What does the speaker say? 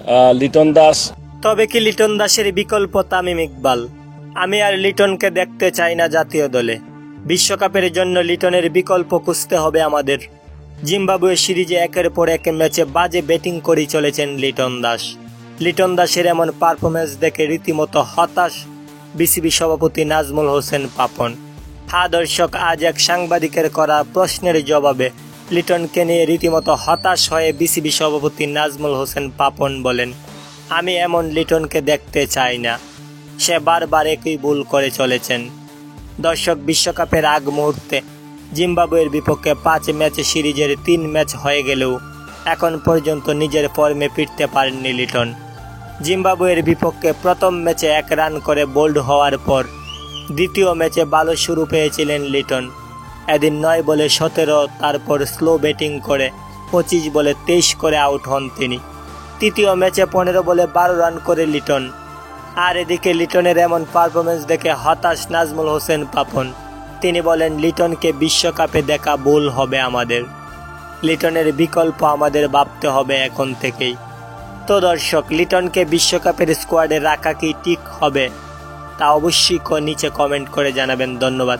লিটন দাস। তবে কি লিটন দাসের বিকল্প তামিম ইকবাল? আমি আর লিটনকে দেখতে চাই না জাতীয় দলে। বিশ্বকাপের জন্য লিটনের বিকল্প খুঁজতে হবে আমাদের। জিম্বাবুয়ে সিরিজে একের পর এক ম্যাচে বাজে ব্যাটিং করে চলেছেন লিটন দাস। লিটন দাসের এমন পারফরমেন্স দেখে রীতিমতো হতাশ বিসিবি সভাপতি নাজমুল হোসেন পাপন। হ্যাঁ দর্শক, আজ এক সাংবাদিকের করা প্রশ্নের জবাবে লিটনকে নিয়ে রীতিমতো হতাশ হয়ে বিসিবি সভাপতি নাজমুল হোসেন পাপন বলেন, আমি এমন লিটনকে দেখতে চাই না, সে বারবার একই ভুল করে চলেছেন। দর্শক, বিশ্বকাপের আগ মুহূর্তে জিম্বাবুয়ের বিপক্ষে 5 ম্যাচ সিরিজের 3 ম্যাচ হয়ে গেলেও এখন পর্যন্ত নিজের ফর্মে ফিরতে পারেননি লিটন। জিম্বাবুয়ের বিপক্ষে প্রথম ম্যাচে 1 রান করে বোল্ড হওয়ার পর দ্বিতীয় ম্যাচে ভালো শুরু পেয়েছিলেন লিটন। এদিন 9 বলে 17, তারপর স্লো ব্যাটিং করে 25 বলে 23 করে আউট হন তিনি। তৃতীয় ম্যাচে 15 বলে 12 রান করে লিটন। আর এদিকে লিটনের এমন পারফরমেন্স দেখে হতাশ নাজমুল হোসেন পাপন। তিনি বলেন, লিটনকে বিশ্বকাপে দেখা ভুল হবে আমাদের। লিটনের বিকল্প আমাদের ভাবতে হবে এখন থেকেই। তো দর্শক, লিটনকে বিশ্বকাপের স্কোয়াডে রাখা কি ঠিক হবে তা অবশ্যই নিচে কমেন্ট করে জানাবেন। ধন্যবাদ।